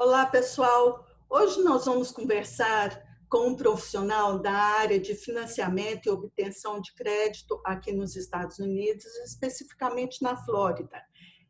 Olá, pessoal. Hoje nós vamos conversar com um profissional da área de financiamento e obtenção de crédito aqui nos Estados Unidos, especificamente na Flórida.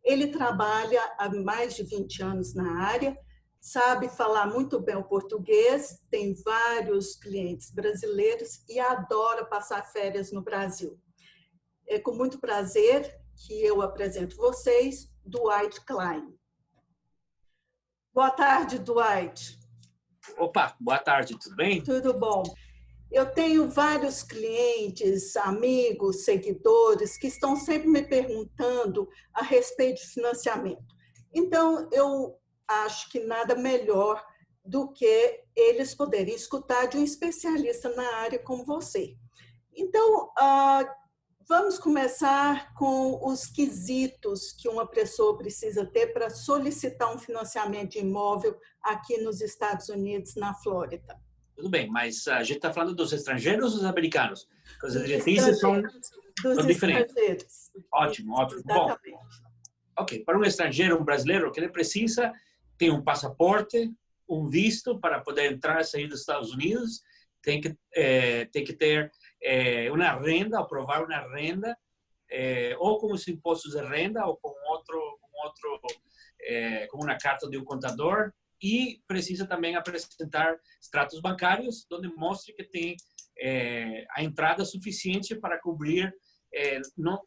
Ele trabalha há mais de 20 anos na área, sabe falar muito bem o português, tem vários clientes brasileiros e adora passar férias no Brasil. É com muito prazer que eu apresento vocês Dwight Klein. Boa tarde, Dwight. Opa, boa tarde, tudo bem? Tudo bom. Eu tenho vários clientes, amigos, seguidores que estão sempre me perguntando a respeito de financiamento. Então, eu acho que nada melhor do que eles poderem escutar de um especialista na área como você. Então, vamos começar com os quesitos que uma pessoa precisa ter para solicitar um financiamento de imóvel aqui nos Estados Unidos, na Flórida. Tudo bem, mas a gente está falando dos estrangeiros ou dos americanos? Porque as diretrizes são diferentes. Estrangeiros. Ótimo, ótimo. Exatamente. Bom, ok. Para um estrangeiro, um brasileiro, o que ele precisa tem um passaporte, um visto para poder entrar e sair dos Estados Unidos, tem que ter uma renda, aprovar uma renda, ou com os impostos de renda, ou com com uma carta de um contador, e precisa também apresentar extratos bancários, onde mostre que tem a entrada suficiente para cobrir não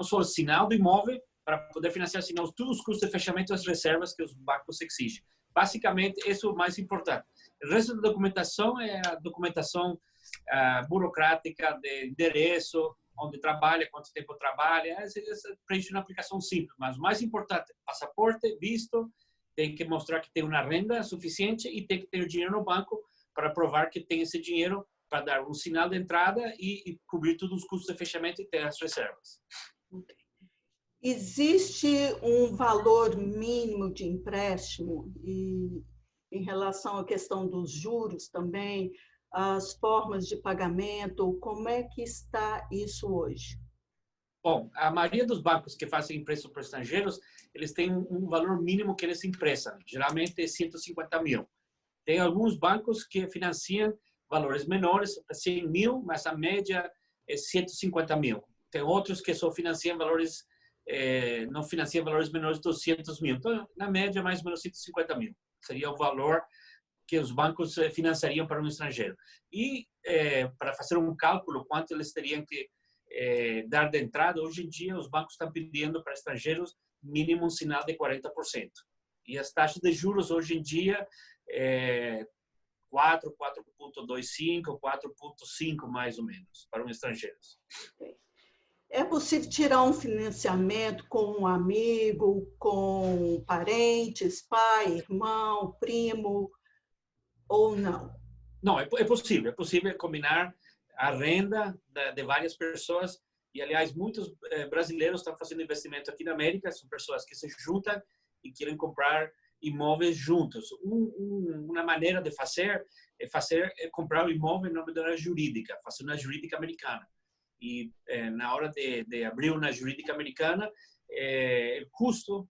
só o sinal do imóvel, para poder financiar todos os custos de fechamento das reservas que os bancos exigem. Basicamente, isso é o mais importante. O resto da documentação é a documentação burocrática de endereço, onde trabalha, quanto tempo trabalha. Preenche uma aplicação simples, mas o mais importante, passaporte, visto, tem que mostrar que tem uma renda suficiente e tem que ter dinheiro no banco para provar que tem esse dinheiro para dar um sinal de entrada e cobrir todos os custos de fechamento e ter as reservas. Existe um valor mínimo de empréstimo e em relação à questão dos juros também, as formas de pagamento, como é que está isso hoje? Bom, a maioria dos bancos que fazem empréstimo para estrangeiros, eles têm um valor mínimo que eles emprestam, geralmente é 150 mil. Tem alguns bancos que financiam valores menores, 100 mil, mas a média é 150 mil. Tem outros que só financiam valores, não financiam valores menores de 200 mil. Então, na média, mais ou menos 150 mil. Seria o valor que os bancos financiariam para um estrangeiro. E para fazer um cálculo, quanto eles teriam que dar de entrada, hoje em dia os bancos estão pedindo para estrangeiros mínimo um sinal de 40%. E as taxas de juros hoje em dia 4, 4,25, 4,5 mais ou menos para um estrangeiro. É possível tirar um financiamento com um amigo, com parentes, pai, irmão, primo ou não? Não, é possível. É possível combinar a renda de várias pessoas. E, aliás, muitos brasileiros estão fazendo investimento aqui na América. São pessoas que se juntam e querem comprar imóveis juntos. Uma maneira de fazer é comprar o imóvel em nome de uma jurídica, fazer uma jurídica americana. E na hora de abrir uma jurídica americana, o custo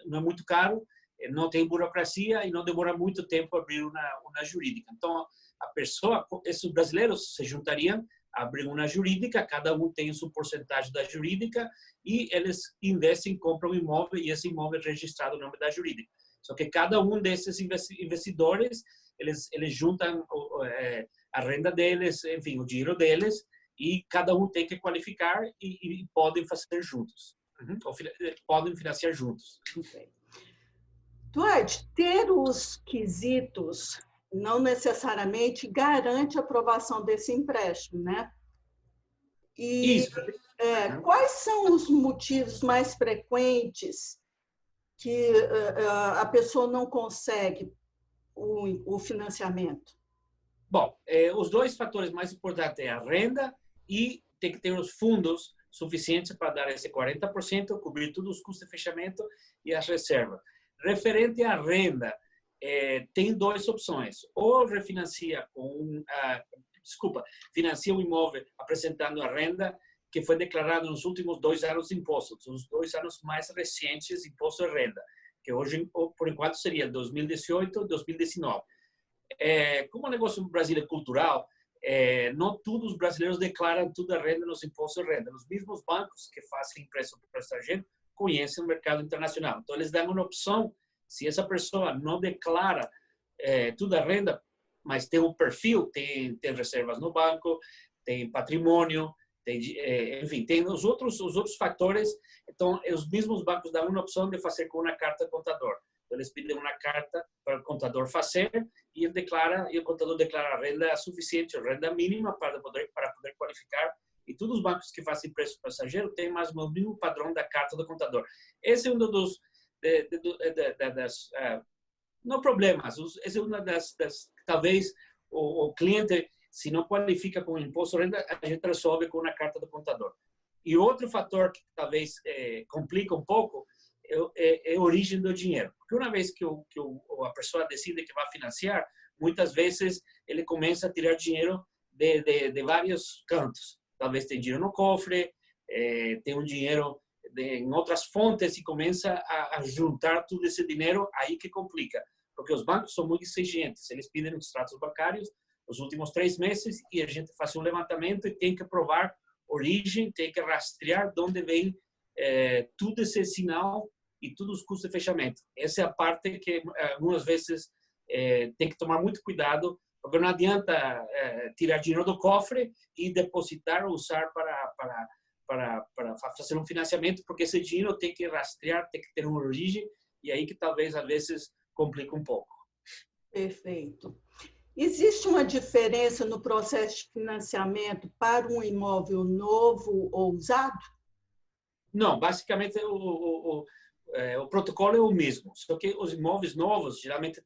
não é muito caro, não tem burocracia e não demora muito tempo abrir uma jurídica. Então, a pessoa, esses brasileiros se juntariam, abrem uma jurídica, cada um tem sua porcentagem da jurídica e eles investem, compram um imóvel e esse imóvel é registrado no nome da jurídica. Só que cada um desses investidores, eles juntam a renda deles, enfim, o dinheiro deles, e cada um tem que qualificar e podem fazer juntos. Podem financiar juntos. Okay. Dwight, ter os quesitos não necessariamente garante a aprovação desse empréstimo, né? E Isso. quais são os motivos mais frequentes que a pessoa não consegue o financiamento? Bom, os dois fatores mais importantes é a renda e tem que ter os fundos suficientes para dar esse 40%, cobrir todos os custos de fechamento e as reservas. Referente à renda, tem duas opções. Ou refinancia financia o imóvel apresentando a renda que foi declarada nos últimos 2 anos de impostos, os 2 anos mais recentes de imposto de renda, que hoje, por enquanto, seria 2018, 2019. Como o negócio no Brasil é cultural, não todos os brasileiros declaram toda a renda nos impostos de renda. Os mesmos bancos que fazem empréstimo para o estrangeiro conhecem o mercado internacional. Então, eles dão uma opção, se essa pessoa não declara toda a renda, mas tem um perfil, tem reservas no banco, tem patrimônio, enfim, tem os outros fatores. Então, os mesmos bancos dão uma opção de fazer com uma carta de contador. Então, eles pedem uma carta para o contador fazer e o contador declara a renda suficiente, a renda mínima para poder qualificar. E todos os bancos que fazem empréstimo passageiro têm mais ou menos o mesmo padrão da carta do contador. Esse é um dos não problemas, esse é uma talvez o cliente, se não qualifica com o imposto de renda, a gente resolve com uma carta do contador. E outro fator que talvez complica um pouco é a origem do dinheiro. Porque uma vez que a pessoa decide que vai financiar, muitas vezes ele começa a tirar dinheiro de vários cantos. Talvez tem dinheiro no cofre, tem um dinheiro em outras fontes e começa a juntar todo esse dinheiro, aí que complica. Porque os bancos são muito exigentes. Eles pedem os extratos bancários os últimos 3 meses e a gente faz um levantamento e tem que provar origem, tem que rastrear de onde vem tudo esse sinal e todos os custos de fechamento. Essa é a parte que algumas vezes tem que tomar muito cuidado, porque não adianta tirar dinheiro do cofre e depositar ou usar para fazer um financiamento, porque esse dinheiro tem que rastrear, tem que ter uma origem, e aí que talvez às vezes complica um pouco. Perfeito. Existe uma diferença no processo de financiamento para um imóvel novo ou usado? Não, basicamente o protocolo é o mesmo, só que os imóveis novos geralmente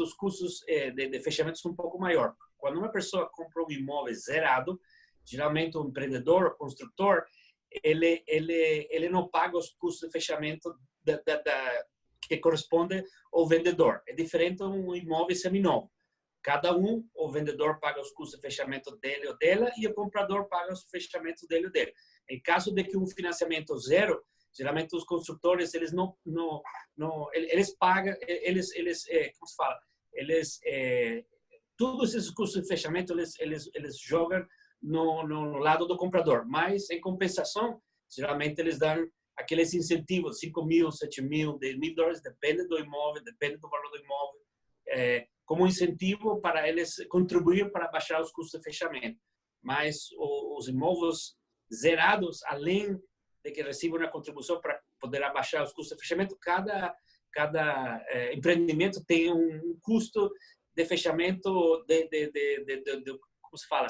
os custos de fechamento são um pouco maior. Quando uma pessoa compra um imóvel zerado, geralmente o empreendedor, o construtor, ele não paga os custos de fechamento que corresponde ao vendedor. É diferente de um imóvel seminovo. O vendedor paga os custos de fechamento dele ou dela e o comprador paga os fechamentos dele ou dele. Em caso de que um financiamento zero, geralmente os construtores eles eles pagam, como se fala, todos esses custos de fechamento eles jogam no lado do comprador, mas em compensação, geralmente eles dão aqueles incentivos, 5 mil, 7 mil, 10 mil dólares, depende do imóvel, depende do valor do imóvel, como incentivo para eles contribuir para baixar os custos de fechamento. Mas os imóveis zerados, além de que recebem uma contribuição para poder abaixar os custos de fechamento, cada empreendimento tem um custo de fechamento como se fala,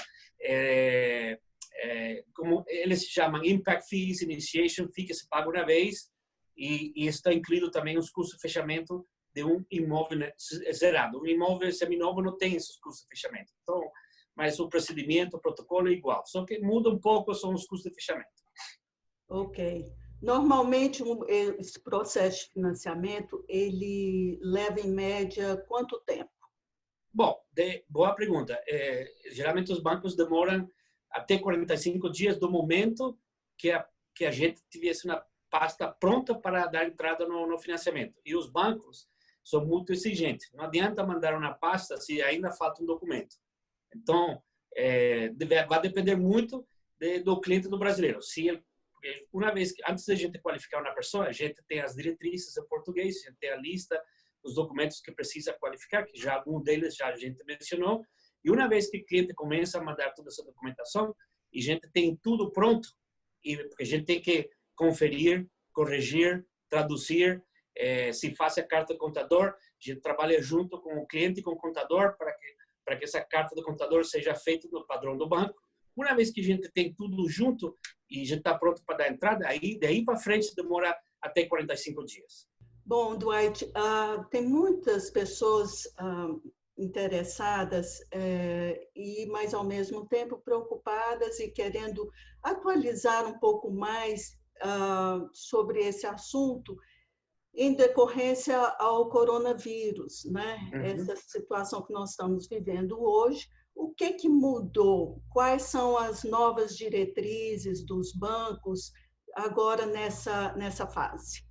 como eles chamam, impact fees, initiation fee, que se paga uma vez, e está incluído também os custos de fechamento de um imóvel zerado. Um imóvel seminovo não tem esses custos de fechamento. Então, mas o procedimento, o protocolo é igual, só que muda um pouco são os custos de fechamento. Ok. Normalmente, esse processo de financiamento, ele leva em média quanto tempo? Bom, boa pergunta. Geralmente os bancos demoram até 45 dias do momento que a gente tivesse uma pasta pronta para dar entrada no financiamento. E os bancos são muito exigentes. Não adianta mandar uma pasta se ainda falta um documento. Então, vai depender muito do cliente do brasileiro. Uma vez que, antes da gente qualificar uma pessoa, a gente tem as diretrizes em português, a gente tem a lista dos documentos que precisa qualificar, que já algum deles já a gente mencionou. E uma vez que o cliente começa a mandar toda essa documentação, e a gente tem tudo pronto, e a gente tem que conferir, corrigir, traduzir, se faz a carta do contador, a gente trabalha junto com o cliente e com o contador para que essa carta do contador seja feita no padrão do banco. Uma vez que a gente tem tudo junto e a gente está pronto para dar entrada, daí para frente demora até 45 dias. Bom, Dwight, tem muitas pessoas interessadas mas ao mesmo tempo preocupadas e querendo atualizar um pouco mais sobre esse assunto em decorrência ao coronavírus, né? Uhum. Essa situação que nós estamos vivendo hoje. O que mudou? Quais são as novas diretrizes dos bancos agora nessa fase?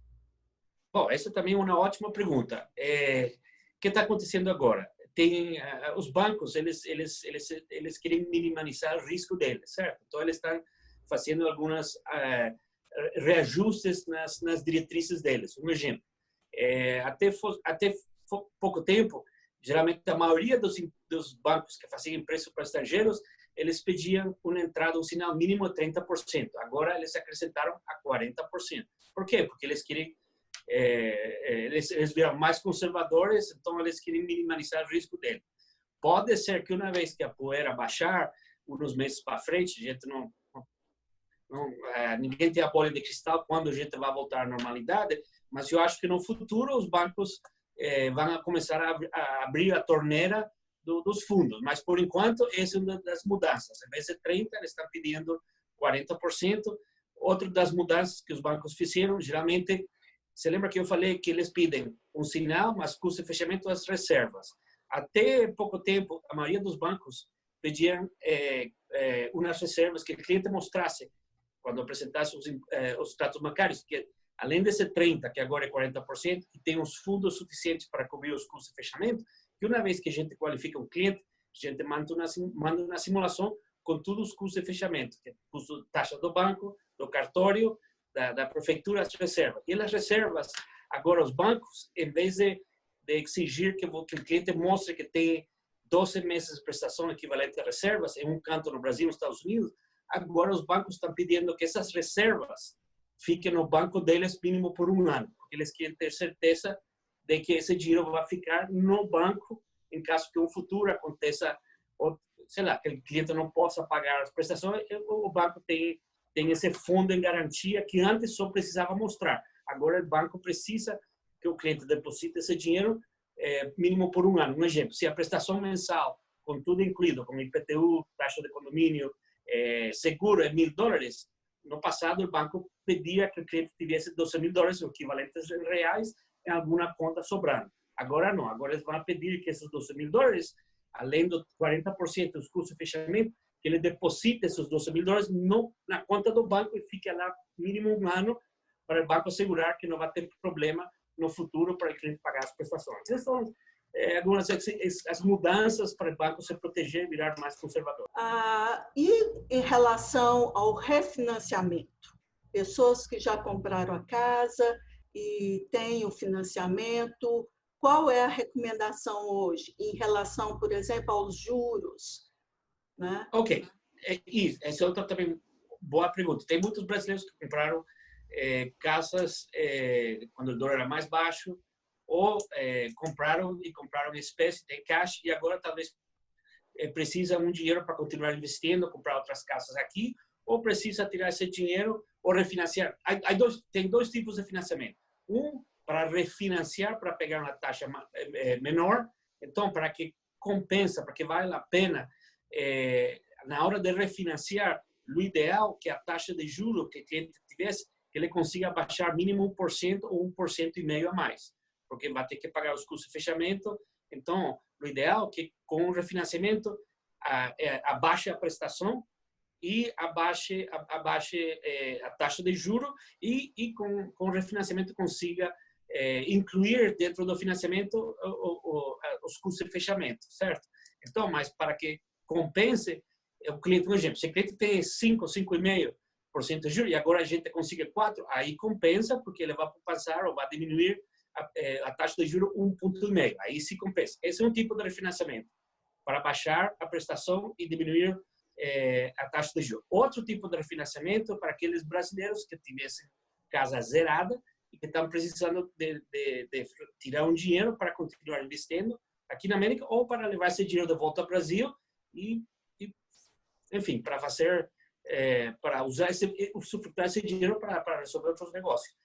Bom, essa também é uma ótima pergunta. O que está acontecendo agora? Tem os bancos, eles querem minimizar o risco deles, certo? Então eles estão fazendo algumas reajustes nas diretrizes deles. Um exemplo, até pouco tempo, geralmente a maioria dos bancos que faziam empréstimo para estrangeiros, eles pediam uma entrada, um sinal mínimo de 30%. Agora eles acrescentaram a 40%. Por quê? Porque eles querem eles viram mais conservadores, então eles querem minimizar o risco dele. Pode ser que uma vez que a poeira baixar, uns meses para frente, a gente ninguém tem a bola de cristal quando a gente vai voltar à normalidade, mas eu acho que no futuro os bancos vão começar a abrir a torneira dos fundos, mas por enquanto essa é uma das mudanças. Em vez de 30%, eles estão pedindo 40%. Outra das mudanças que os bancos fizeram, geralmente, você lembra que eu falei que eles pedem um sinal, mas custo de fechamento das reservas. Até pouco tempo, a maioria dos bancos pediam umas reservas que o cliente mostrasse quando apresentasse os tratos bancários, que além desse 30%, que agora é 40%, que tem os fundos suficientes para cobrir os custos de fechamento, que uma vez que a gente qualifica um cliente, a gente manda uma simulação com todos os custos de fechamento, que é custo de taxa do banco, do cartório, da prefeitura, as reservas. E as reservas, agora os bancos, em vez de exigir que o cliente mostre que tem 12 meses de prestação equivalente a reservas, em um canto no Brasil, nos Estados Unidos, agora os bancos estão pedindo que essas reservas fiquem no banco deles mínimo por um ano, porque eles querem ter certeza de que esse dinheiro vai ficar no banco em caso que um futuro aconteça, ou, sei lá, que o cliente não possa pagar as prestações, o banco tem esse fundo em garantia que antes só precisava mostrar. Agora o banco precisa que o cliente deposite esse dinheiro mínimo por um ano. Um exemplo, se a prestação mensal, com tudo incluído, com IPTU, taxa de condomínio, seguro é $1.000, no passado o banco pedia que o cliente tivesse $12.000, o equivalente em reais, em alguma conta sobrando. Agora não, agora eles vão pedir que esses $12.000, além dos 40% dos custos de fechamento, que ele deposite esses $12.000 na conta do banco e fique lá mínimo um ano para o banco assegurar que não vai ter problema no futuro para o cliente pagar as prestações. Essas são algumas as mudanças para o banco se proteger e virar mais conservador. E em relação ao refinanciamento? Pessoas que já compraram a casa e têm o financiamento, qual é a recomendação hoje em relação, por exemplo, aos juros? Né? Ok, essa é outra também boa pergunta. Tem muitos brasileiros que compraram casas quando o dólar era mais baixo, ou compraram em espécie, tem cash, e agora talvez precisa um dinheiro para continuar investindo, comprar outras casas aqui, ou precisa tirar esse dinheiro ou refinanciar. Tem dois tipos de financiamento. Um, para refinanciar, para pegar uma taxa menor, então, para que compensa, para que vale a pena, na hora de refinanciar, o ideal que a taxa de juros que o cliente tivesse, que ele consiga baixar mínimo 1% ou 1,5% a mais, porque vai ter que pagar os custos de fechamento. Então, o ideal é que com o refinanciamento abaixe a prestação e abaixe a taxa de juros e com o refinanciamento consiga incluir dentro do financiamento os custos de fechamento, certo? Então, mas para que compense o cliente, por exemplo, se o cliente tem 5,5% de juros e agora a gente consiga 4%, aí compensa porque ele vai passar ou vai diminuir a taxa de juros 1,5%. Aí se compensa. Esse é um tipo de refinanciamento para baixar a prestação e diminuir a taxa de juros. Outro tipo de refinanciamento para aqueles brasileiros que tivessem casa zerada e que estão precisando de tirar um dinheiro para continuar investindo aqui na América ou para levar esse dinheiro de volta ao Brasil e enfim, para fazer, para usar suportar esse dinheiro para resolver outros negócios.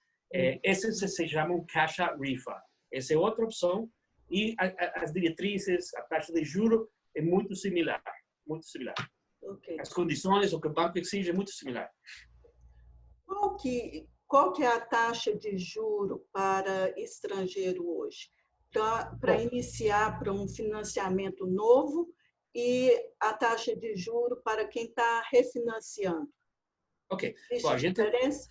Esses se chamam caixa rifa. Essa é outra opção e as diretrizes, a taxa de juros é muito similar, muito similar. Okay. As condições, o que o banco exige é muito similar. Qual que é a taxa de juro para estrangeiro hoje? Para iniciar para um financiamento novo e a taxa de juro para quem está refinanciando? Ok. Existe diferença?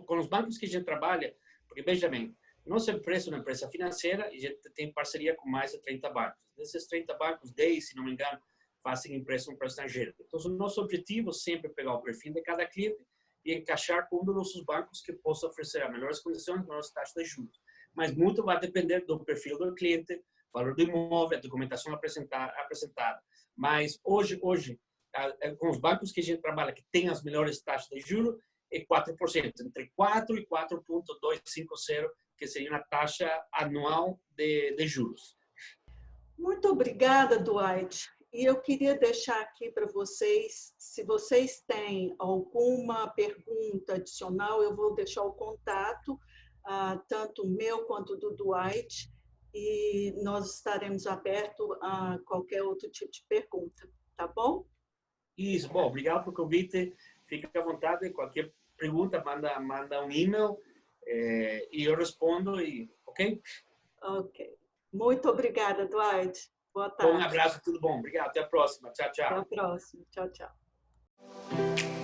com os bancos que a gente trabalha, porque, veja bem, nossa empresa é uma empresa financeira e a gente tem parceria com mais de 30 bancos. Desses 30 bancos, 10, se não me engano, fazem empréstimo para estrangeiro. Então, o nosso objetivo sempre é pegar o perfil de cada cliente e encaixar com um dos nossos bancos que possa oferecer as melhores condições, melhores taxas de juros. Mas muito vai depender do perfil do cliente, valor do imóvel, a documentação apresentada. Mas hoje, com os bancos que a gente trabalha, que tem as melhores taxas de juros, é 4%, entre 4 e 4,250, que seria uma taxa anual de juros. Muito obrigada, Dwight. E eu queria deixar aqui para vocês, se vocês têm alguma pergunta adicional, eu vou deixar o contato, tanto meu quanto do Dwight, e nós estaremos abertos a qualquer outro tipo de pergunta, tá bom? Isso, bom, obrigado pelo convite. Fique à vontade, qualquer pergunta, manda um e-mail e eu respondo, ok? Ok. Muito obrigada, Dwight. Boa tarde. Um abraço, tudo bom. Obrigado, até a próxima. Tchau, tchau. Até a próxima. Tchau, tchau.